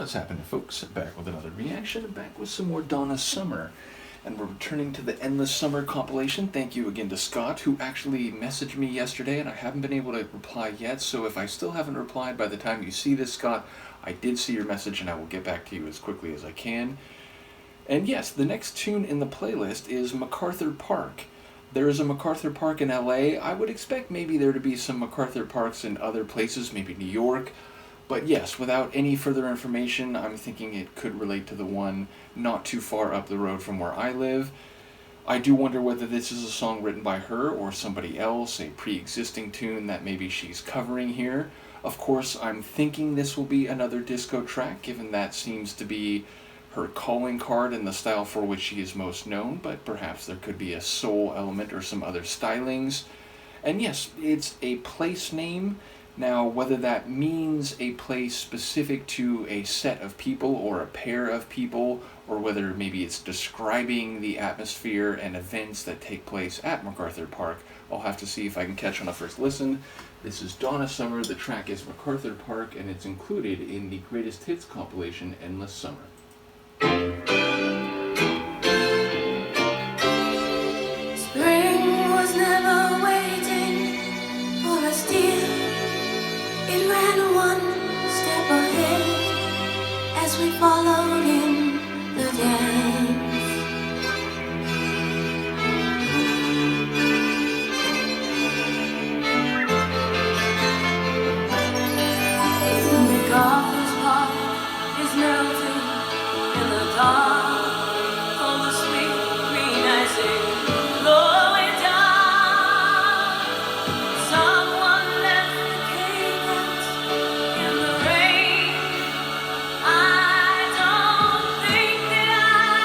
What's happening, folks? Back with another reaction, back with some more Donna Summer. And we're returning to the Endless Summer compilation. Thank you again to Scott, who actually messaged me yesterday, and I haven't been able to reply yet. So if I still haven't replied by the time you see this, Scott, I did see your message, and I will get back to you as quickly as I can. And yes, the next tune in the playlist is MacArthur Park. There is a MacArthur Park in LA. I would expect maybe there to be some MacArthur Parks in other places, maybe New York. But yes, without any further information, I'm thinking it could relate to the one not too far up the road from where I live. I do wonder whether this is a song written by her or somebody else, a pre-existing tune that maybe she's covering here. Of course, I'm thinking this will be another disco track, given that seems to be her calling card and the style for which she is most known, but perhaps there could be a soul element or some other stylings. And yes, it's a place name. Now, whether that means a place specific to a set of people or a pair of people, or whether maybe it's describing the atmosphere and events that take place at MacArthur Park, I'll have to see if I can catch on a first listen. This is Donna Summer, the track is MacArthur Park, and it's included in the Greatest Hits compilation, Endless Summer. Spring was never waiting for us, dear. It ran one step ahead as we followed in the dance. MacArthur Park is melting in the dark, all the sweet green icing blowing down. Someone left the cake out in the rain. I don't think that I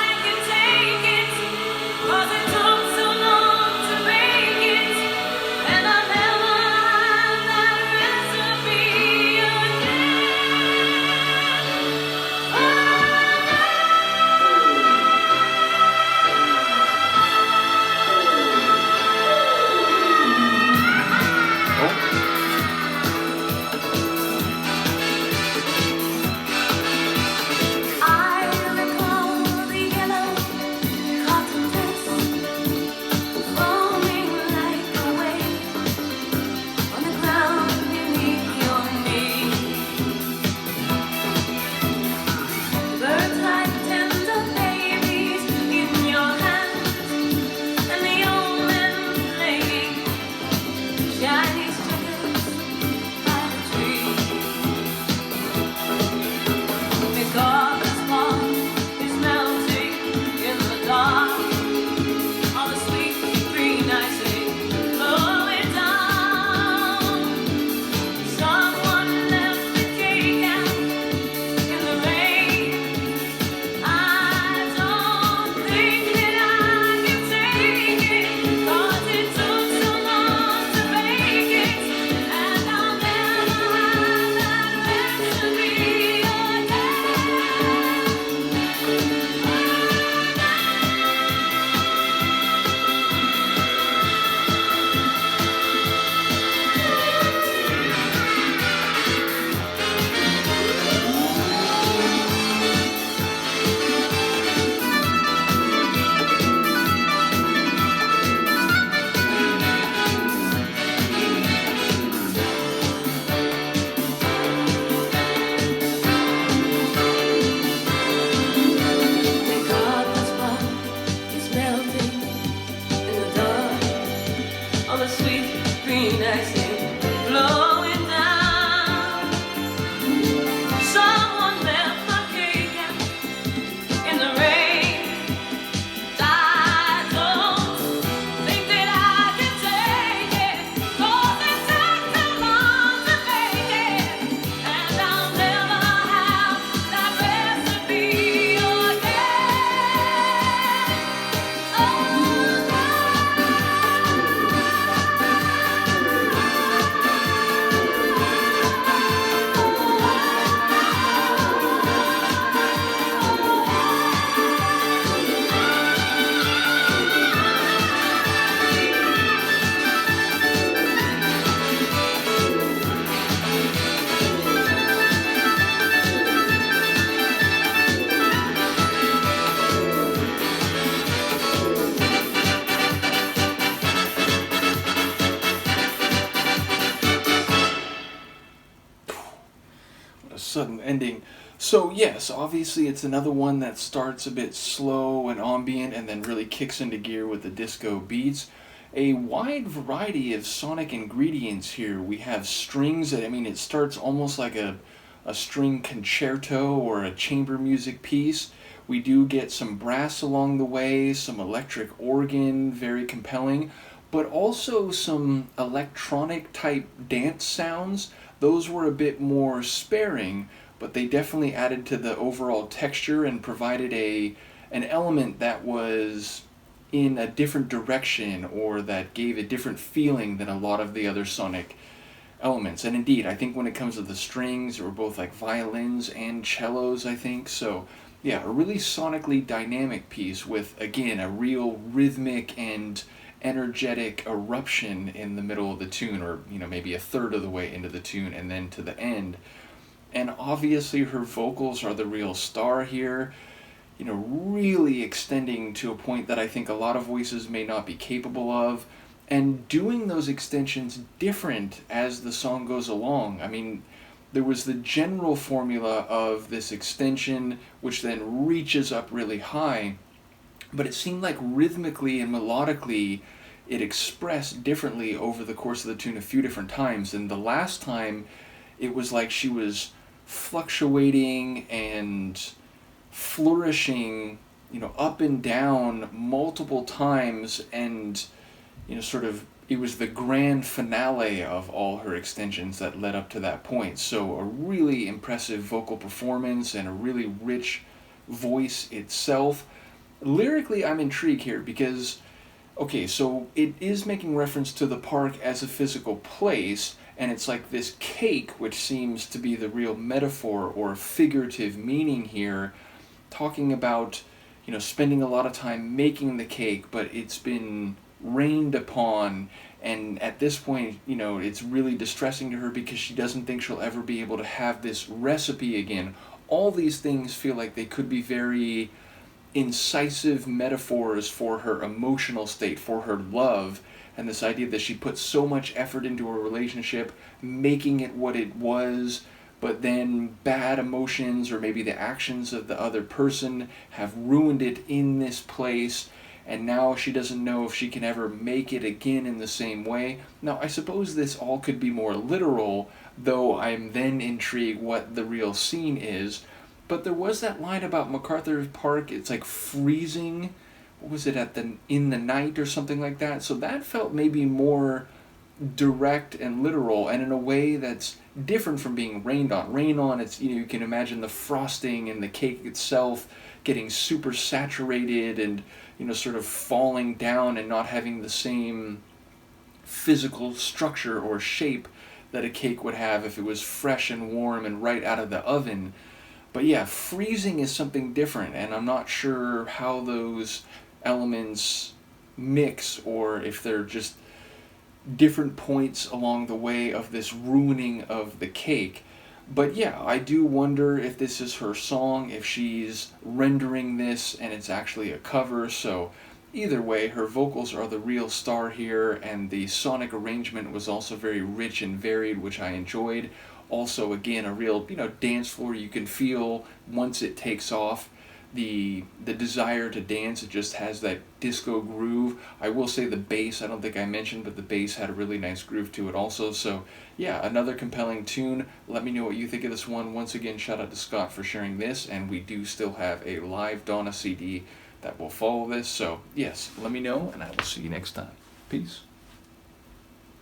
ending. So yes, obviously it's another one that starts a bit slow and ambient and then really kicks into gear with the disco beats. A wide variety of sonic ingredients here. We have strings that, I mean, it starts almost like a string concerto or a chamber music piece. We do get some brass along the way, some electric organ, very compelling, but also some electronic type dance sounds. Those were a bit more sparing, but they definitely added to the overall texture and provided an element that was in a different direction or that gave a different feeling than a lot of the other sonic elements. And indeed, I think when it comes to the strings, or both like violins and cellos, I think. So yeah, a really sonically dynamic piece with, again, a real rhythmic and energetic eruption in the middle of the tune, or maybe a third of the way into the tune and then to the end. And obviously her vocals are the real star here, really extending to a point that I think a lot of voices may not be capable of, and doing those extensions different as the song goes along. I mean, there was the general formula of this extension, which then reaches up really high, but it seemed like rhythmically and melodically it expressed differently over the course of the tune a few different times. And the last time, it was like she was fluctuating and flourishing, up and down multiple times, and sort of it was the grand finale of all her extensions that led up to that point. So a really impressive vocal performance and a really rich voice itself. Lyrically, I'm intrigued here because, okay, so it is making reference to the park as a physical place, and it's like this cake, which seems to be the real metaphor or figurative meaning here, talking about, spending a lot of time making the cake, but it's been rained upon, and at this point, it's really distressing to her because she doesn't think she'll ever be able to have this recipe again. All these things feel like they could be very incisive metaphors for her emotional state, for her love, and this idea that she put so much effort into a relationship, making it what it was, but then bad emotions or maybe the actions of the other person have ruined it in this place, and now she doesn't know if she can ever make it again in the same way. Now, I suppose this all could be more literal, though I'm then intrigued what the real scene is. But there was that line about MacArthur Park, it's like freezing, what was it, in the night or something like that? So that felt maybe more direct and literal, and in a way that's different from being rained on. Rain on, it's, you can imagine the frosting and the cake itself getting super saturated and, sort of falling down and not having the same physical structure or shape that a cake would have if it was fresh and warm and right out of the oven. But yeah, freezing is something different, and I'm not sure how those elements mix, or if they're just different points along the way of this ruining of the cake. But yeah, I do wonder if this is her song, if she's rendering this and it's actually a cover. So either way, her vocals are the real star here, and the sonic arrangement was also very rich and varied, which I enjoyed. Also, again, a real, dance floor. You can feel once it takes off the desire to dance. It just has that disco groove. I will say the bass, I don't think I mentioned, but the bass had a really nice groove to it also. So yeah, another compelling tune. Let me know what you think of this one. Once again, shout out to Scott for sharing this, and we do still have a live Donna CD that will follow this. So yes, let me know, and I will see you next time. Peace.